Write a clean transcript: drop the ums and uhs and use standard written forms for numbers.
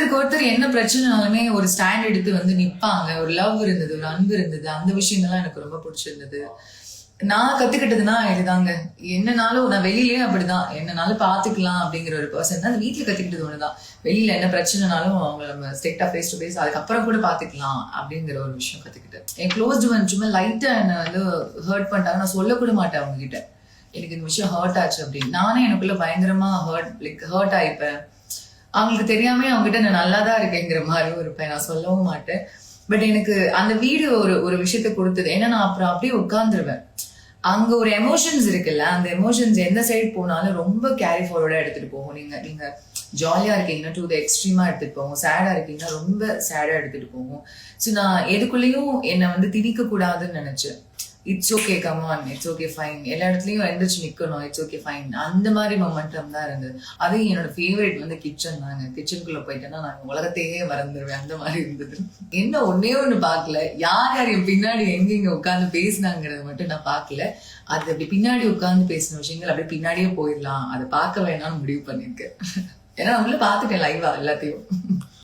ஒருத்தருக்கு ஒருத்தர் என்ன பிரச்சனைனாலுமே ஒரு ஸ்டாண்ட் எடுத்து வந்து நிப்பாங்க. ஒரு லவ் இருந்தது, ஒரு அன்பு இருந்தது. அந்த விஷயங்கள்லாம் எனக்கு ரொம்ப பிடிச்சிருந்தது. நான் கத்துக்கிட்டதுன்னா இதுதாங்க. என்னனாலும் நான் வெளியிலயும் அப்படிதான். என்னனாலும் பாத்துக்கலாம் அப்படிங்கிற ஒரு பர்சன் தான். வீட்டுல கத்துக்கிட்டது ஒண்ணுதான். வெளியில என்ன பிரச்சனைனாலும் அவங்க நம்ம ஸ்ட்ரெயிட்டா ஃபேஸ் டு ஃபேஸ் அதுக்கப்புறம் கூட பாத்துக்கலாம் அப்படிங்கிற ஒரு விஷயம் கத்துக்கிட்டேன். என் க்ளோஸ்டு ஒன் சும்மா லைட்டா என்ன வந்து ஹர்ட் பண்ணிட்டாங்க. நான் சொல்லக்கூட மாட்டேன் அவங்க கிட்ட. எனக்கு இந்த விஷயம் ஹர்ட் ஆச்சு அப்படின்னு. நானே எனக்குள்ள பயங்கரமா ஹர்ட் ஆயிப்பேன். அவங்களுக்கு தெரியாம அவங்க கிட்ட நான் நல்லாதான் இருக்கேங்கிற மாதிரி இருப்பேன். நான் சொல்லவும் மாட்டேன். பட் எனக்கு அந்த வீடு ஒரு ஒரு விஷயத்த கொடுத்தது. ஏன்னா நான் அப்புறம் அப்படியே உட்கார்ந்துருவேன். அங்க ஒரு எமோஷன்ஸ் இருக்குல்ல, அந்த எமோஷன்ஸ் எந்த சைடு போனாலும் ரொம்ப கேரி ஃபார்வர்டா எடுத்துட்டு போகும். நீங்க ஜாலியா இருக்கீங்கன்னா டு த எக்ஸ்ட்ரீமா எடுத்துட்டு போகும். சேடா இருக்கீங்கன்னா ரொம்ப சேடா எடுத்துட்டு போகும். ஸோ நான் எதுக்குள்ளேயும் என்னை வந்து திணிக்க கூடாதுன்னு நினைச்சேன். It's okay, come on, it's okay, fine. எல்லா இடத்துலயும் எந்திரிச்சு நிக்கணும், இட்ஸ் ஓகே, ஃபைன். அந்த மாதிரி மொமெண்டம் தான் இருந்தது. அது என்னோட ஃபேவரட் வந்து கிச்சன் தாங்க. கிச்சனுக்குள்ள போயிட்டேன்னா நான் உலகத்தையே மறந்துடுவேன். அந்த மாதிரி இருந்தது. என்ன ஒன்னே ஒண்ணு பார்க்கல, யார் யார் என் பின்னாடி எங்க உட்கார்ந்து பேசினாங்கிறத மட்டும் நான் பார்க்கல. அது அப்படி பின்னாடி உட்கார்ந்து பேசின விஷயங்கள் அப்படியே பின்னாடியே போயிடலாம், அதை பார்க்க வேணாம்னு முடிவு பண்ணிருக்கேன். ஏன்னா அவங்கள பார்த்துட்டேன் லைவா எல்லாத்தையும்.